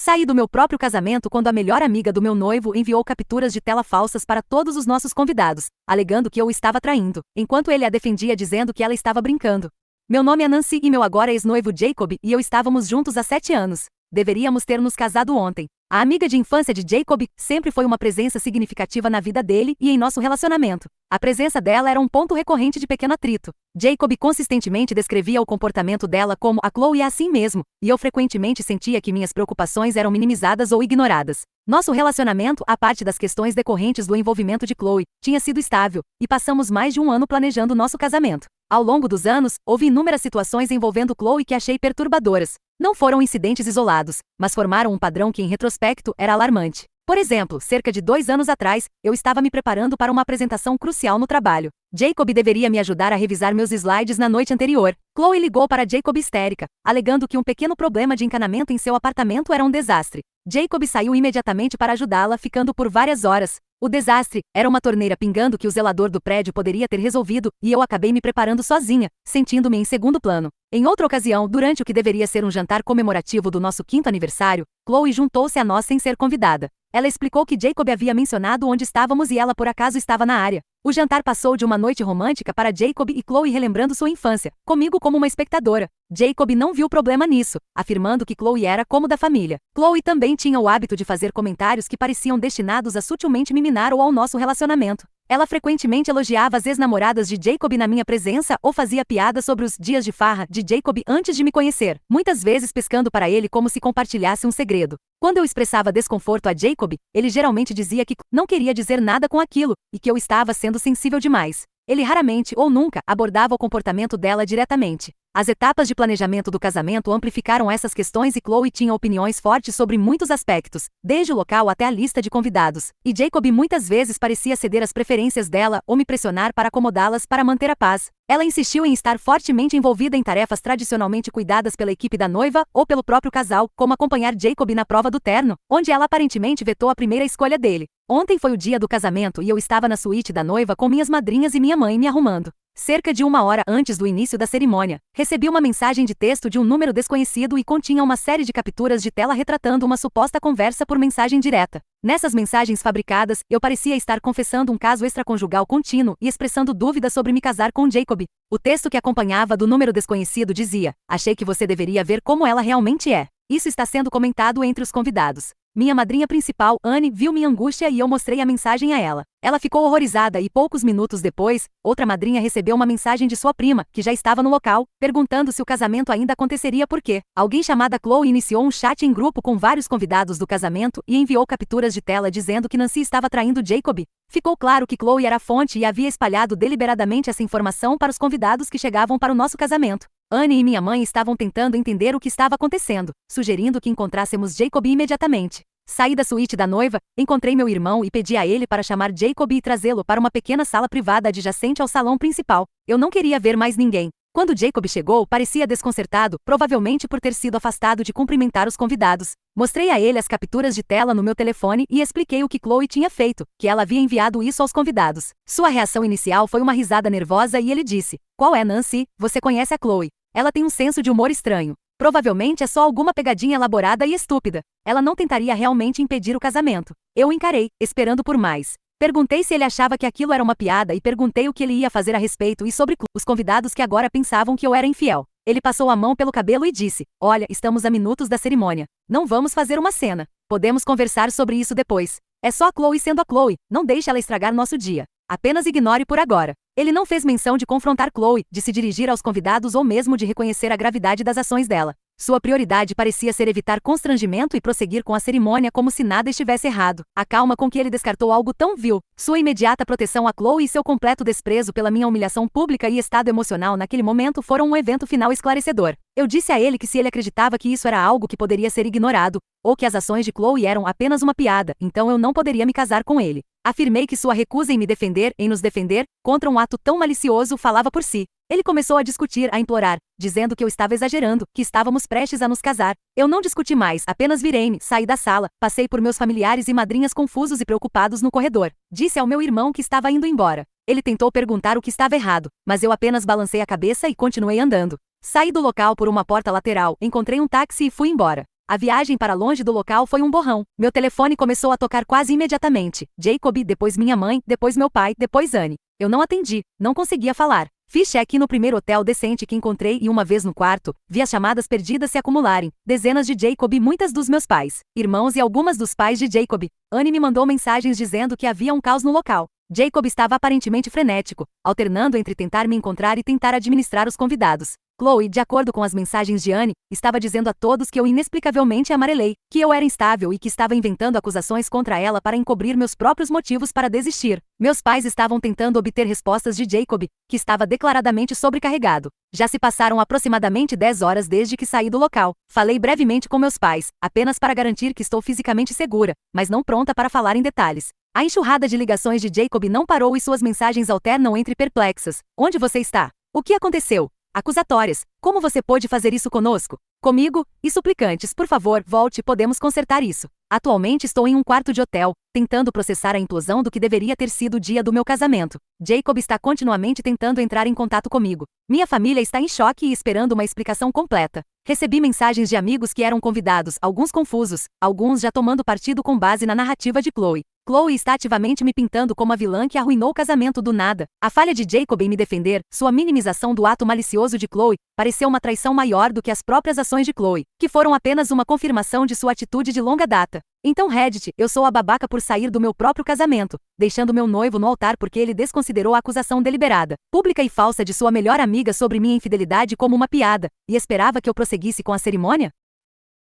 Saí do meu próprio casamento quando a melhor amiga do meu noivo enviou capturas de tela falsas para todos os nossos convidados, alegando que eu o estava traindo, enquanto ele a defendia dizendo que ela estava brincando. Meu nome é Nancy e meu agora ex-noivo Jacob e eu estávamos juntos há 7 anos. Deveríamos ter nos casado ontem. A amiga de infância de Jacob sempre foi uma presença significativa na vida dele e em nosso relacionamento. A presença dela era um ponto recorrente de pequeno atrito. Jacob consistentemente descrevia o comportamento dela como a Chloe é assim mesmo, e eu frequentemente sentia que minhas preocupações eram minimizadas ou ignoradas. Nosso relacionamento, à parte das questões decorrentes do envolvimento de Chloe, tinha sido estável, e passamos mais de um ano planejando nosso casamento. Ao longo dos anos, houve inúmeras situações envolvendo Chloe que achei perturbadoras. Não foram incidentes isolados, mas formaram um padrão que em retrospecto era alarmante. Por exemplo, cerca de 2 anos atrás, eu estava me preparando para uma apresentação crucial no trabalho. Jacob deveria me ajudar a revisar meus slides na noite anterior. Chloe ligou para Jacob histérica, alegando que um pequeno problema de encanamento em seu apartamento era um desastre. Jacob saiu imediatamente para ajudá-la, ficando por várias horas. O desastre era uma torneira pingando que o zelador do prédio poderia ter resolvido, e eu acabei me preparando sozinha, sentindo-me em segundo plano. Em outra ocasião, durante o que deveria ser um jantar comemorativo do nosso 5º aniversário, Chloe juntou-se a nós sem ser convidada. Ela explicou que Jacob havia mencionado onde estávamos e ela por acaso estava na área. O jantar passou de uma noite romântica para Jacob e Chloe relembrando sua infância, comigo como uma espectadora. Jacob não viu problema nisso, afirmando que Chloe era como da família. Chloe também tinha o hábito de fazer comentários que pareciam destinados a sutilmente me minar ou ao nosso relacionamento. Ela frequentemente elogiava as ex-namoradas de Jacob na minha presença ou fazia piadas sobre os dias de farra de Jacob antes de me conhecer, muitas vezes pescando para ele como se compartilhasse um segredo. Quando eu expressava desconforto a Jacob, ele geralmente dizia que não queria dizer nada com aquilo e que eu estava sendo sensível demais. Ele raramente ou nunca abordava o comportamento dela diretamente. As etapas de planejamento do casamento amplificaram essas questões e Chloe tinha opiniões fortes sobre muitos aspectos, desde o local até a lista de convidados, e Jacob muitas vezes parecia ceder às preferências dela ou me pressionar para acomodá-las para manter a paz. Ela insistiu em estar fortemente envolvida em tarefas tradicionalmente cuidadas pela equipe da noiva ou pelo próprio casal, como acompanhar Jacob na prova do terno, onde ela aparentemente vetou a primeira escolha dele. Ontem foi o dia do casamento e eu estava na suíte da noiva com minhas madrinhas e minha mãe me arrumando. Cerca de 1 hora antes do início da cerimônia, recebi uma mensagem de texto de um número desconhecido e continha uma série de capturas de tela retratando uma suposta conversa por mensagem direta. Nessas mensagens fabricadas, eu parecia estar confessando um caso extraconjugal contínuo e expressando dúvidas sobre me casar com Jacob. O texto que acompanhava do número desconhecido dizia: "Achei que você deveria ver como ela realmente é." Isso está sendo comentado entre os convidados. Minha madrinha principal, Anne, viu minha angústia e eu mostrei a mensagem a ela. Ela ficou horrorizada e poucos minutos depois, outra madrinha recebeu uma mensagem de sua prima, que já estava no local, perguntando se o casamento ainda aconteceria porque alguém chamada Chloe iniciou um chat em grupo com vários convidados do casamento e enviou capturas de tela dizendo que Nancy estava traindo Jacob. Ficou claro que Chloe era a fonte e havia espalhado deliberadamente essa informação para os convidados que chegavam para o nosso casamento. Anne e minha mãe estavam tentando entender o que estava acontecendo, sugerindo que encontrássemos Jacob imediatamente. Saí da suíte da noiva, encontrei meu irmão e pedi a ele para chamar Jacob e trazê-lo para uma pequena sala privada adjacente ao salão principal. Eu não queria ver mais ninguém. Quando Jacob chegou, parecia desconcertado, provavelmente por ter sido afastado de cumprimentar os convidados. Mostrei a ele as capturas de tela no meu telefone e expliquei o que Chloe tinha feito, que ela havia enviado isso aos convidados. Sua reação inicial foi uma risada nervosa e ele disse: "Qual é, Nancy? Você conhece a Chloe. Ela tem um senso de humor estranho. Provavelmente é só alguma pegadinha elaborada e estúpida. Ela não tentaria realmente impedir o casamento." Eu encarei, esperando por mais. Perguntei se ele achava que aquilo era uma piada e perguntei o que ele ia fazer a respeito e sobre os convidados que agora pensavam que eu era infiel. Ele passou a mão pelo cabelo e disse: "Olha, estamos a minutos da cerimônia. Não vamos fazer uma cena. Podemos conversar sobre isso depois. É só a Chloe sendo a Chloe, não deixe ela estragar nosso dia. Apenas ignore por agora." Ele não fez menção de confrontar Chloe, de se dirigir aos convidados ou mesmo de reconhecer a gravidade das ações dela. Sua prioridade parecia ser evitar constrangimento e prosseguir com a cerimônia como se nada estivesse errado. A calma com que ele descartou algo tão vil, sua imediata proteção a Chloe e seu completo desprezo pela minha humilhação pública e estado emocional naquele momento foram um evento final esclarecedor. Eu disse a ele que se ele acreditava que isso era algo que poderia ser ignorado, ou que as ações de Chloe eram apenas uma piada, então eu não poderia me casar com ele. Afirmei que sua recusa em me defender, em nos defender, contra um ato tão malicioso falava por si. Ele começou a discutir, a implorar, dizendo que eu estava exagerando, que estávamos prestes a nos casar. Eu não discuti mais, apenas virei-me, saí da sala, passei por meus familiares e madrinhas confusos e preocupados no corredor. Disse ao meu irmão que estava indo embora. Ele tentou perguntar o que estava errado, mas eu apenas balancei a cabeça e continuei andando. Saí do local por uma porta lateral, encontrei um táxi e fui embora. A viagem para longe do local foi um borrão. Meu telefone começou a tocar quase imediatamente. Jacob, depois minha mãe, depois meu pai, depois Anne. Eu não atendi, não conseguia falar. Fiz check-in no primeiro hotel decente que encontrei e uma vez no quarto, vi as chamadas perdidas se acumularem. Dezenas de Jacob e muitas dos meus pais, irmãos e algumas dos pais de Jacob. Anne me mandou mensagens dizendo que havia um caos no local. Jacob estava aparentemente frenético, alternando entre tentar me encontrar e tentar administrar os convidados. Chloe, de acordo com as mensagens de Anne, estava dizendo a todos que eu inexplicavelmente amarelei, que eu era instável e que estava inventando acusações contra ela para encobrir meus próprios motivos para desistir. Meus pais estavam tentando obter respostas de Jacob, que estava declaradamente sobrecarregado. Já se passaram aproximadamente 10 horas desde que saí do local. Falei brevemente com meus pais, apenas para garantir que estou fisicamente segura, mas não pronta para falar em detalhes. A enxurrada de ligações de Jacob não parou e suas mensagens alternam entre perplexas. Onde você está? O que aconteceu? Acusatórias. Como você pôde fazer isso conosco? Comigo? E suplicantes, por favor, volte, podemos consertar isso. Atualmente estou em um quarto de hotel, tentando processar a implosão do que deveria ter sido o dia do meu casamento. Jacob está continuamente tentando entrar em contato comigo. Minha família está em choque e esperando uma explicação completa. Recebi mensagens de amigos que eram convidados, alguns confusos, alguns já tomando partido com base na narrativa de Chloe. Chloe está ativamente me pintando como a vilã que arruinou o casamento do nada. A falha de Jacob em me defender, sua minimização do ato malicioso de Chloe, pareceu uma traição maior do que as próprias ações de Chloe, que foram apenas uma confirmação de sua atitude de longa data. Então Reddit, eu sou a babaca por sair do meu próprio casamento, deixando meu noivo no altar porque ele desconsiderou a acusação deliberada, pública e falsa de sua melhor amiga sobre minha infidelidade como uma piada, e esperava que eu prosseguisse com a cerimônia?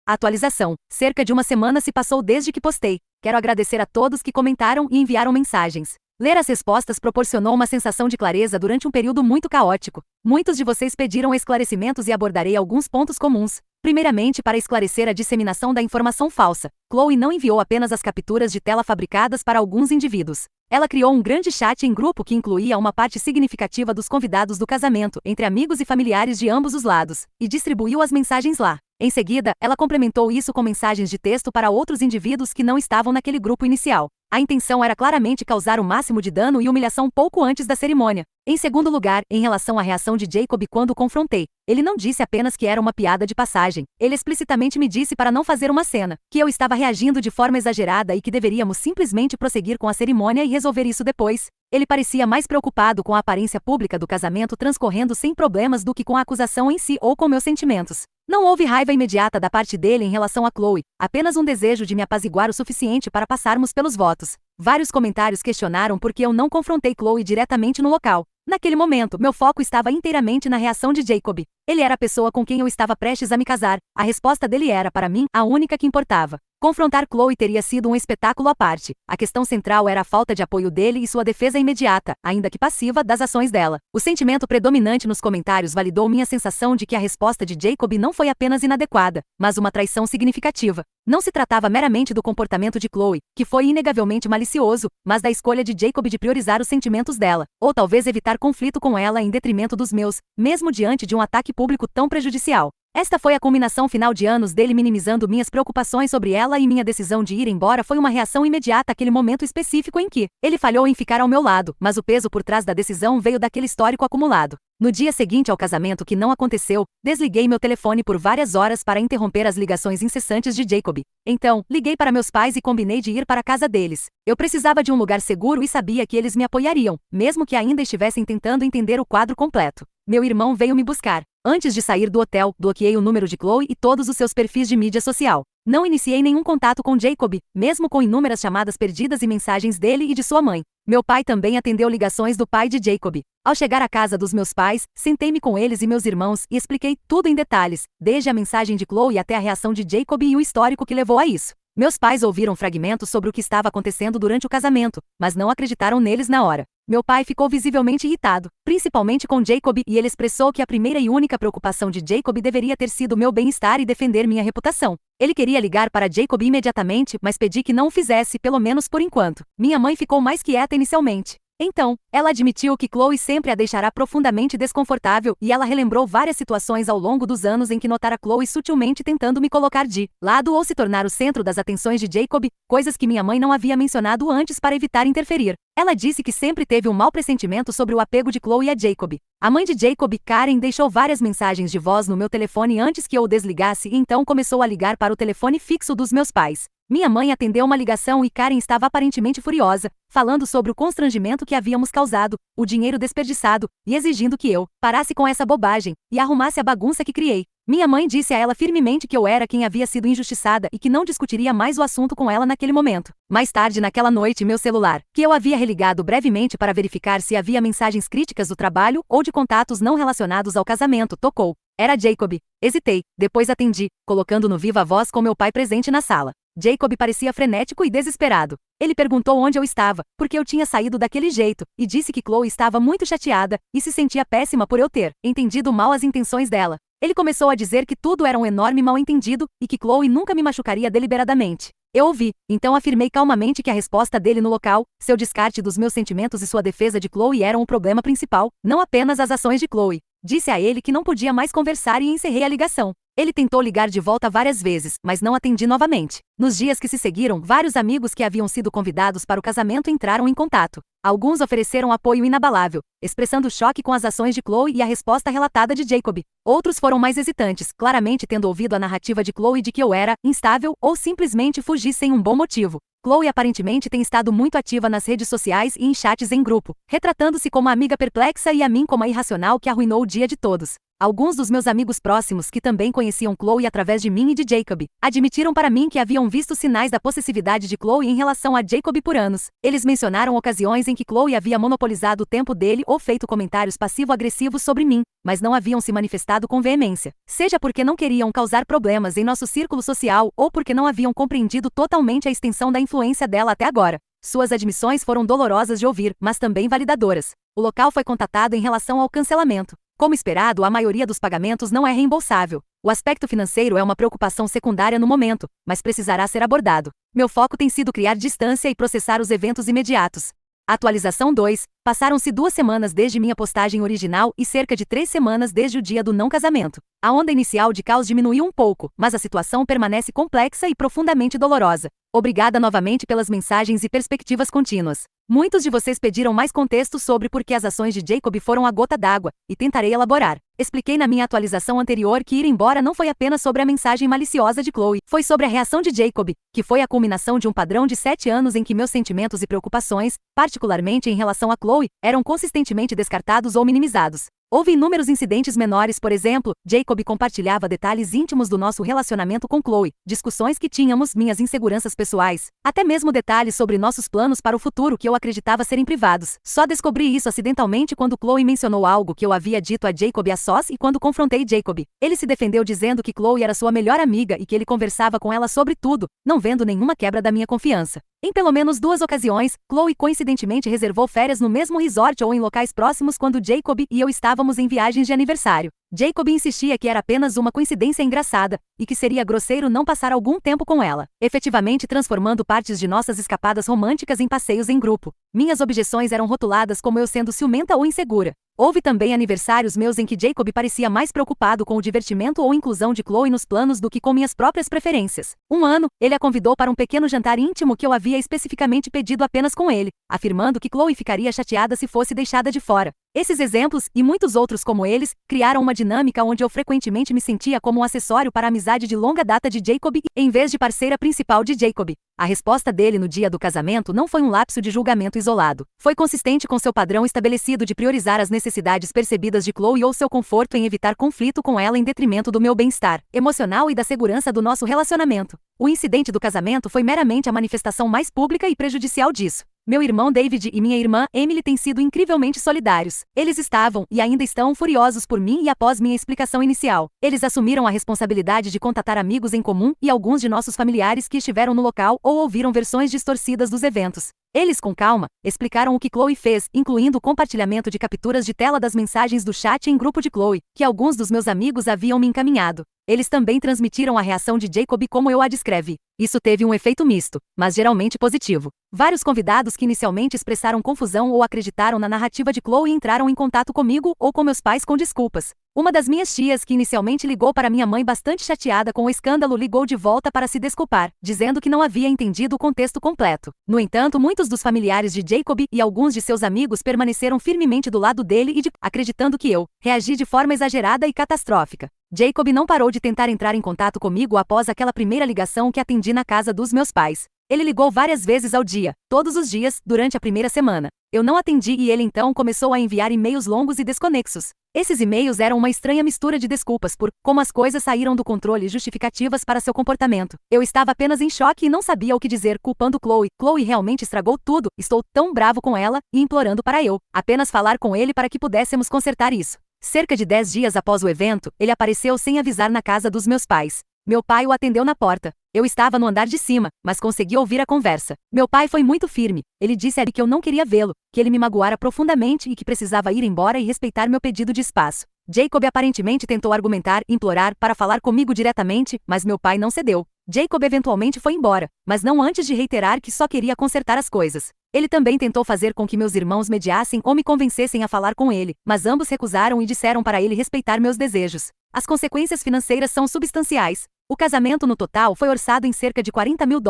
Atualização. Cerca de uma semana se passou desde que postei. Quero agradecer a todos que comentaram e enviaram mensagens. Ler as respostas proporcionou uma sensação de clareza durante um período muito caótico. Muitos de vocês pediram esclarecimentos e abordarei alguns pontos comuns. Primeiramente, para esclarecer a disseminação da informação falsa, Chloe não enviou apenas as capturas de tela fabricadas para alguns indivíduos. Ela criou um grande chat em grupo que incluía uma parte significativa dos convidados do casamento, entre amigos e familiares de ambos os lados, e distribuiu as mensagens lá. Em seguida, ela complementou isso com mensagens de texto para outros indivíduos que não estavam naquele grupo inicial. A intenção era claramente causar o máximo de dano e humilhação pouco antes da cerimônia. Em segundo lugar, em relação à reação de Jacob quando o confrontei, ele não disse apenas que era uma piada de passagem. Ele explicitamente me disse para não fazer uma cena, que eu estava reagindo de forma exagerada e que deveríamos simplesmente prosseguir com a cerimônia e resolver isso depois. Ele parecia mais preocupado com a aparência pública do casamento transcorrendo sem problemas do que com a acusação em si ou com meus sentimentos. Não houve raiva imediata da parte dele em relação a Chloe, apenas um desejo de me apaziguar o suficiente para passarmos pelos votos. Vários comentários questionaram por que eu não confrontei Chloe diretamente no local. Naquele momento, meu foco estava inteiramente na reação de Jacob. Ele era a pessoa com quem eu estava prestes a me casar. A resposta dele era, para mim, a única que importava. Confrontar Chloe teria sido um espetáculo à parte. A questão central era a falta de apoio dele e sua defesa imediata, ainda que passiva, das ações dela. O sentimento predominante nos comentários validou minha sensação de que a resposta de Jacob não foi apenas inadequada, mas uma traição significativa. Não se tratava meramente do comportamento de Chloe, que foi inegavelmente malicioso, mas da escolha de Jacob de priorizar os sentimentos dela, ou talvez evitar conflito com ela em detrimento dos meus, mesmo diante de um ataque público tão prejudicial. Esta foi a culminação final de anos dele minimizando minhas preocupações sobre ela e minha decisão de ir embora foi uma reação imediata àquele momento específico em que ele falhou em ficar ao meu lado, mas o peso por trás da decisão veio daquele histórico acumulado. No dia seguinte ao casamento que não aconteceu, desliguei meu telefone por várias horas para interromper as ligações incessantes de Jacob. Então, liguei para meus pais e combinei de ir para a casa deles. Eu precisava de um lugar seguro e sabia que eles me apoiariam, mesmo que ainda estivessem tentando entender o quadro completo. Meu irmão veio me buscar. Antes de sair do hotel, bloqueei o número de Chloe e todos os seus perfis de mídia social. Não iniciei nenhum contato com Jacob, mesmo com inúmeras chamadas perdidas e mensagens dele e de sua mãe. Meu pai também atendeu ligações do pai de Jacob. Ao chegar à casa dos meus pais, sentei-me com eles e meus irmãos e expliquei tudo em detalhes, desde a mensagem de Chloe até a reação de Jacob e o histórico que levou a isso. Meus pais ouviram fragmentos sobre o que estava acontecendo durante o casamento, mas não acreditaram neles na hora. Meu pai ficou visivelmente irritado, principalmente com Jacob, e ele expressou que a primeira e única preocupação de Jacob deveria ter sido meu bem-estar e defender minha reputação. Ele queria ligar para Jacob imediatamente, mas pedi que não o fizesse, pelo menos por enquanto. Minha mãe ficou mais quieta inicialmente. Então, ela admitiu que Chloe sempre a deixará profundamente desconfortável e ela relembrou várias situações ao longo dos anos em que notara Chloe sutilmente tentando me colocar de lado ou se tornar o centro das atenções de Jacob, coisas que minha mãe não havia mencionado antes para evitar interferir. Ela disse que sempre teve um mau pressentimento sobre o apego de Chloe a Jacob. A mãe de Jacob, Karen, deixou várias mensagens de voz no meu telefone antes que eu o desligasse e então começou a ligar para o telefone fixo dos meus pais. Minha mãe atendeu uma ligação e Karen estava aparentemente furiosa, falando sobre o constrangimento que havíamos causado, o dinheiro desperdiçado, e exigindo que eu parasse com essa bobagem e arrumasse a bagunça que criei. Minha mãe disse a ela firmemente que eu era quem havia sido injustiçada e que não discutiria mais o assunto com ela naquele momento. Mais tarde naquela noite, meu celular, que eu havia religado brevemente para verificar se havia mensagens críticas do trabalho ou de contatos não relacionados ao casamento, tocou. Era Jacob. Hesitei, depois atendi, colocando no viva voz com meu pai presente na sala. Jacob parecia frenético e desesperado. Ele perguntou onde eu estava, porque eu tinha saído daquele jeito, e disse que Chloe estava muito chateada e se sentia péssima por eu ter entendido mal as intenções dela. Ele começou a dizer que tudo era um enorme mal-entendido e que Chloe nunca me machucaria deliberadamente. Eu ouvi, então afirmei calmamente que a resposta dele no local, seu descarte dos meus sentimentos e sua defesa de Chloe eram o problema principal, não apenas as ações de Chloe. Disse a ele que não podia mais conversar e encerrei a ligação. Ele tentou ligar de volta várias vezes, mas não atendi novamente. Nos dias que se seguiram, vários amigos que haviam sido convidados para o casamento entraram em contato. Alguns ofereceram apoio inabalável, expressando choque com as ações de Chloe e a resposta relatada de Jacob. Outros foram mais hesitantes, claramente tendo ouvido a narrativa de Chloe de que eu era instável ou simplesmente fugi sem um bom motivo. Chloe aparentemente tem estado muito ativa nas redes sociais e em chats em grupo, retratando-se como a amiga perplexa e a mim como a irracional que arruinou o dia de todos. Alguns dos meus amigos próximos que também conheciam Chloe através de mim e de Jacob, admitiram para mim que haviam visto sinais da possessividade de Chloe em relação a Jacob por anos. Eles mencionaram ocasiões em que Chloe havia monopolizado o tempo dele ou feito comentários passivo-agressivos sobre mim, mas não haviam se manifestado com veemência. Seja porque não queriam causar problemas em nosso círculo social ou porque não haviam compreendido totalmente a extensão da influência dela até agora. Suas admissões foram dolorosas de ouvir, mas também validadoras. O local foi contatado em relação ao cancelamento. Como esperado, a maioria dos pagamentos não é reembolsável. O aspecto financeiro é uma preocupação secundária no momento, mas precisará ser abordado. Meu foco tem sido criar distância e processar os eventos imediatos. Atualização 2. Passaram-se 2 semanas desde minha postagem original e cerca de 3 semanas desde o dia do não casamento. A onda inicial de caos diminuiu um pouco, mas a situação permanece complexa e profundamente dolorosa. Obrigada novamente pelas mensagens e perspectivas contínuas. Muitos de vocês pediram mais contexto sobre por que as ações de Jacob foram a gota d'água, e tentarei elaborar. Expliquei na minha atualização anterior que ir embora não foi apenas sobre a mensagem maliciosa de Chloe, foi sobre a reação de Jacob, que foi a culminação de um padrão de 7 anos em que meus sentimentos e preocupações, particularmente em relação a Chloe, eram consistentemente descartados ou minimizados. Houve inúmeros incidentes menores, por exemplo, Jacob compartilhava detalhes íntimos do nosso relacionamento com Chloe, discussões que tínhamos, minhas inseguranças pessoais, até mesmo detalhes sobre nossos planos para o futuro que eu acreditava serem privados. Só descobri isso acidentalmente quando Chloe mencionou algo que eu havia dito a Jacob a sós e quando confrontei Jacob. Ele se defendeu dizendo que Chloe era sua melhor amiga e que ele conversava com ela sobre tudo, não vendo nenhuma quebra da minha confiança. Em pelo menos 2 ocasiões, Chloe coincidentemente reservou férias no mesmo resort ou em locais próximos quando Jacob e eu estávamos em viagens de aniversário. Jacob insistia que era apenas uma coincidência engraçada, e que seria grosseiro não passar algum tempo com ela, efetivamente transformando partes de nossas escapadas românticas em passeios em grupo. Minhas objeções eram rotuladas como eu sendo ciumenta ou insegura. Houve também aniversários meus em que Jacob parecia mais preocupado com o divertimento ou inclusão de Chloe nos planos do que com minhas próprias preferências. Um ano, ele a convidou para um pequeno jantar íntimo que eu havia especificamente pedido apenas com ele, afirmando que Chloe ficaria chateada se fosse deixada de fora. Esses exemplos, e muitos outros como eles, criaram uma dinâmica onde eu frequentemente me sentia como um acessório para a amizade de longa data de Jacob, em vez de parceira principal de Jacob. A resposta dele no dia do casamento não foi um lapso de julgamento isolado. Foi consistente com seu padrão estabelecido de priorizar as necessidades percebidas de Chloe ou seu conforto em evitar conflito com ela em detrimento do meu bem-estar emocional e da segurança do nosso relacionamento. O incidente do casamento foi meramente a manifestação mais pública e prejudicial disso. Meu irmão David e minha irmã Emily têm sido incrivelmente solidários. Eles estavam e ainda estão furiosos por mim e após minha explicação inicial. Eles assumiram a responsabilidade de contatar amigos em comum e alguns de nossos familiares que estiveram no local ou ouviram versões distorcidas dos eventos. Eles, com calma, explicaram o que Chloe fez, incluindo o compartilhamento de capturas de tela das mensagens do chat em grupo de Chloe, que alguns dos meus amigos haviam me encaminhado. Eles também transmitiram a reação de Jacob como eu a descrevi. Isso teve um efeito misto, mas geralmente positivo. Vários convidados que inicialmente expressaram confusão ou acreditaram na narrativa de Chloe entraram em contato comigo ou com meus pais com desculpas. Uma das minhas tias, que inicialmente ligou para minha mãe bastante chateada com o escândalo, ligou de volta para se desculpar, dizendo que não havia entendido o contexto completo. No entanto, muitos Muitos dos familiares de Jacob e alguns de seus amigos permaneceram firmemente do lado dele acreditando que eu reagi de forma exagerada e catastrófica. Jacob não parou de tentar entrar em contato comigo após aquela primeira ligação que atendi na casa dos meus pais. Ele ligou várias vezes ao dia, todos os dias, durante a primeira semana. Eu não atendi e ele então começou a enviar e-mails longos e desconexos. Esses e-mails eram uma estranha mistura de desculpas por como as coisas saíram do controle e justificativas para seu comportamento. Eu estava apenas em choque e não sabia o que dizer, culpando Chloe. Chloe realmente estragou tudo, estou tão bravo com ela, e implorando para eu apenas falar com ele para que pudéssemos consertar isso. Cerca de 10 dias após o evento, ele apareceu sem avisar na casa dos meus pais. Meu pai o atendeu na porta. Eu estava no andar de cima, mas consegui ouvir a conversa. Meu pai foi muito firme. Ele disse a ele que eu não queria vê-lo, que ele me magoara profundamente e que precisava ir embora e respeitar meu pedido de espaço. Jacob aparentemente tentou argumentar, implorar para falar comigo diretamente, mas meu pai não cedeu. Jacob eventualmente foi embora, mas não antes de reiterar que só queria consertar as coisas. Ele também tentou fazer com que meus irmãos mediassem ou me convencessem a falar com ele, mas ambos recusaram e disseram para ele respeitar meus desejos. As consequências financeiras são substanciais. O casamento no total foi orçado em cerca de $40 mil,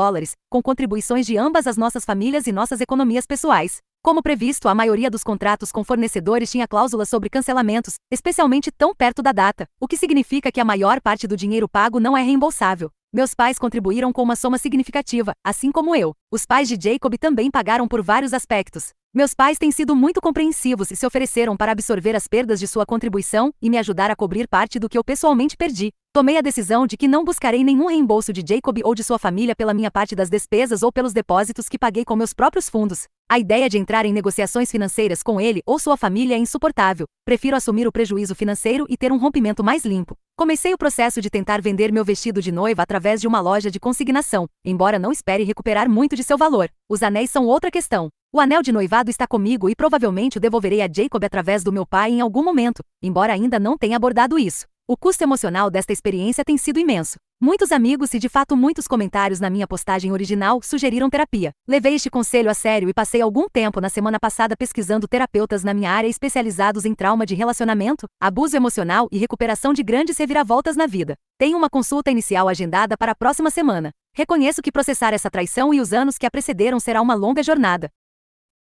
com contribuições de ambas as nossas famílias e nossas economias pessoais. Como previsto, a maioria dos contratos com fornecedores tinha cláusulas sobre cancelamentos, especialmente tão perto da data, o que significa que a maior parte do dinheiro pago não é reembolsável. Meus pais contribuíram com uma soma significativa, assim como eu. Os pais de Jacob também pagaram por vários aspectos. Meus pais têm sido muito compreensivos e se ofereceram para absorver as perdas de sua contribuição e me ajudar a cobrir parte do que eu pessoalmente perdi. Tomei a decisão de que não buscarei nenhum reembolso de Jacob ou de sua família pela minha parte das despesas ou pelos depósitos que paguei com meus próprios fundos. A ideia de entrar em negociações financeiras com ele ou sua família é insuportável. Prefiro assumir o prejuízo financeiro e ter um rompimento mais limpo. Comecei o processo de tentar vender meu vestido de noiva através de uma loja de consignação, embora não espere recuperar muito de seu valor. Os anéis são outra questão. O anel de noivado está comigo e provavelmente o devolverei a Jacob através do meu pai em algum momento, embora ainda não tenha abordado isso. O custo emocional desta experiência tem sido imenso. Muitos amigos e de fato muitos comentários na minha postagem original sugeriram terapia. Levei este conselho a sério e passei algum tempo na semana passada pesquisando terapeutas na minha área especializados em trauma de relacionamento, abuso emocional e recuperação de grandes reviravoltas na vida. Tenho uma consulta inicial agendada para a próxima semana. Reconheço que processar essa traição e os anos que a precederam será uma longa jornada.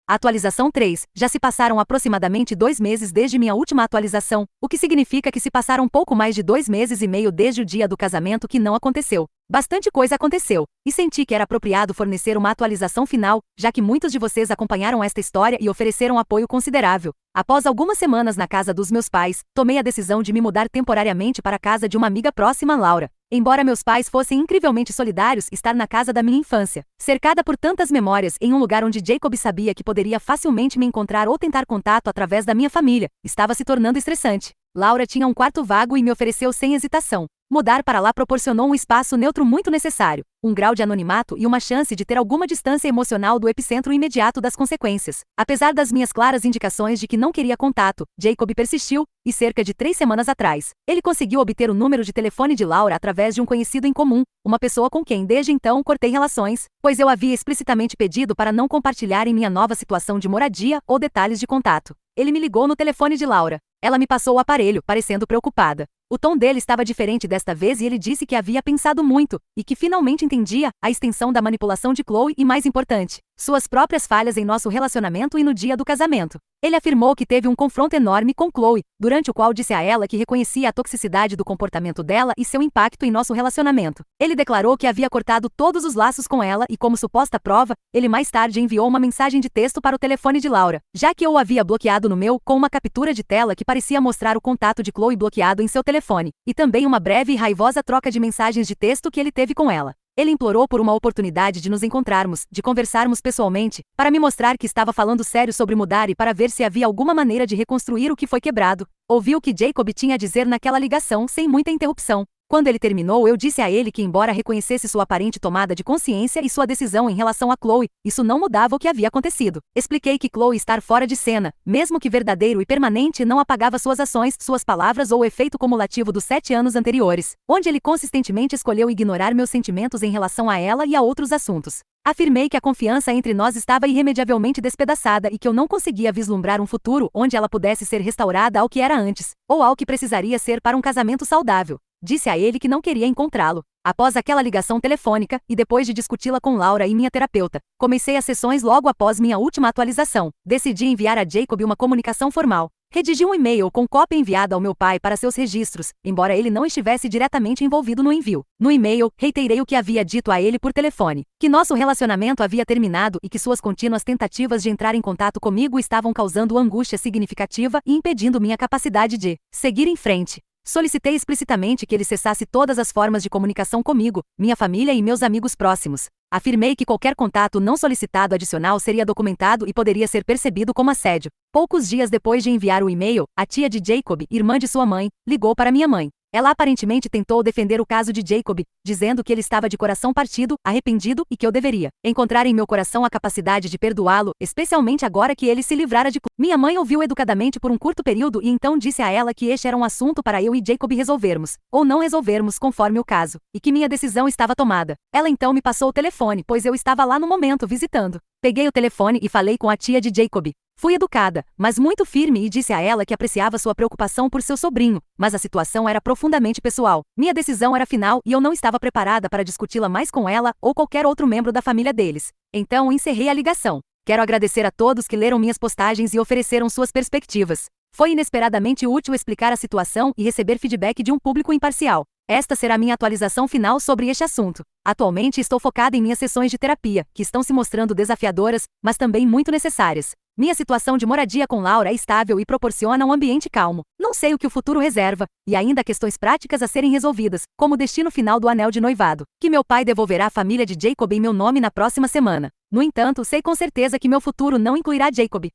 Atualização 3. Já se passaram aproximadamente 2 meses desde minha última atualização, o que significa que se passaram pouco mais de 2 meses e meio desde o dia do casamento que não aconteceu. Bastante coisa aconteceu, e senti que era apropriado fornecer uma atualização final, já que muitos de vocês acompanharam esta história e ofereceram apoio considerável. Após algumas semanas na casa dos meus pais, tomei a decisão de me mudar temporariamente para a casa de uma amiga próxima, Laura. Embora meus pais fossem incrivelmente solidários, estar na casa da minha infância, cercada por tantas memórias em um lugar onde Jacob sabia que poderia facilmente me encontrar ou tentar contato através da minha família, estava se tornando estressante. Laura tinha um quarto vago e me ofereceu sem hesitação. Mudar para lá proporcionou um espaço neutro muito necessário, um grau de anonimato e uma chance de ter alguma distância emocional do epicentro imediato das consequências. Apesar das minhas claras indicações de que não queria contato, Jacob persistiu, e cerca de 3 semanas atrás, ele conseguiu obter o número de telefone de Laura através de um conhecido em comum, uma pessoa com quem desde então cortei relações, pois eu havia explicitamente pedido para não compartilhar em minha nova situação de moradia ou detalhes de contato. Ele me ligou no telefone de Laura. Ela me passou o aparelho, parecendo preocupada. O tom dele estava diferente desta vez e ele disse que havia pensado muito, e que finalmente entendia a extensão da manipulação de Chloe e, mais importante, suas próprias falhas em nosso relacionamento e no dia do casamento. Ele afirmou que teve um confronto enorme com Chloe, durante o qual disse a ela que reconhecia a toxicidade do comportamento dela e seu impacto em nosso relacionamento. Ele declarou que havia cortado todos os laços com ela e, como suposta prova, ele mais tarde enviou uma mensagem de texto para o telefone de Laura, já que eu o havia bloqueado no meu, com uma captura de tela que parecia mostrar o contato de Chloe bloqueado em seu telefone, e também uma breve e raivosa troca de mensagens de texto que ele teve com ela. Ele implorou por uma oportunidade de nos encontrarmos, de conversarmos pessoalmente, para me mostrar que estava falando sério sobre mudar e para ver se havia alguma maneira de reconstruir o que foi quebrado. Ouvi o que Jacob tinha a dizer naquela ligação sem muita interrupção. Quando ele terminou, eu disse a ele que, embora reconhecesse sua aparente tomada de consciência e sua decisão em relação a Chloe, isso não mudava o que havia acontecido. Expliquei que Chloe estar fora de cena, mesmo que verdadeiro e permanente, não apagava suas ações, suas palavras ou o efeito cumulativo dos 7 anos anteriores, onde ele consistentemente escolheu ignorar meus sentimentos em relação a ela e a outros assuntos. Afirmei que a confiança entre nós estava irremediavelmente despedaçada e que eu não conseguia vislumbrar um futuro onde ela pudesse ser restaurada ao que era antes, ou ao que precisaria ser para um casamento saudável. Disse a ele que não queria encontrá-lo. Após aquela ligação telefônica, e depois de discuti-la com Laura e minha terapeuta, comecei as sessões logo após minha última atualização. Decidi enviar a Jacob uma comunicação formal. Redigi um e-mail com cópia enviada ao meu pai para seus registros, embora ele não estivesse diretamente envolvido no envio. No e-mail, reiterei o que havia dito a ele por telefone, que nosso relacionamento havia terminado e que suas contínuas tentativas de entrar em contato comigo estavam causando angústia significativa e impedindo minha capacidade de seguir em frente. Solicitei explicitamente que ele cessasse todas as formas de comunicação comigo, minha família e meus amigos próximos. Afirmei que qualquer contato não solicitado adicional seria documentado e poderia ser percebido como assédio. Poucos dias depois de enviar o e-mail, a tia de Jacob, irmã de sua mãe, ligou para minha mãe. Ela aparentemente tentou defender o caso de Jacob, dizendo que ele estava de coração partido, arrependido e que eu deveria encontrar em meu coração a capacidade de perdoá-lo, especialmente agora que ele se livrara de... Minha mãe ouviu educadamente por um curto período e então disse a ela que este era um assunto para eu e Jacob resolvermos, ou não resolvermos conforme o caso, e que minha decisão estava tomada. Ela então me passou o telefone, pois eu estava lá no momento visitando. Peguei o telefone e falei com a tia de Jacob. Fui educada, mas muito firme e disse a ela que apreciava sua preocupação por seu sobrinho, mas a situação era profundamente pessoal. Minha decisão era final e eu não estava preparada para discuti-la mais com ela ou qualquer outro membro da família deles. Então encerrei a ligação. Quero agradecer a todos que leram minhas postagens e ofereceram suas perspectivas. Foi inesperadamente útil explicar a situação e receber feedback de um público imparcial. Esta será minha atualização final sobre este assunto. Atualmente estou focada em minhas sessões de terapia, que estão se mostrando desafiadoras, mas também muito necessárias. Minha situação de moradia com Laura é estável e proporciona um ambiente calmo. Não sei o que o futuro reserva, e ainda há questões práticas a serem resolvidas, como o destino final do anel de noivado, que meu pai devolverá à família de Jacob em meu nome na próxima semana. No entanto, sei com certeza que meu futuro não incluirá Jacob.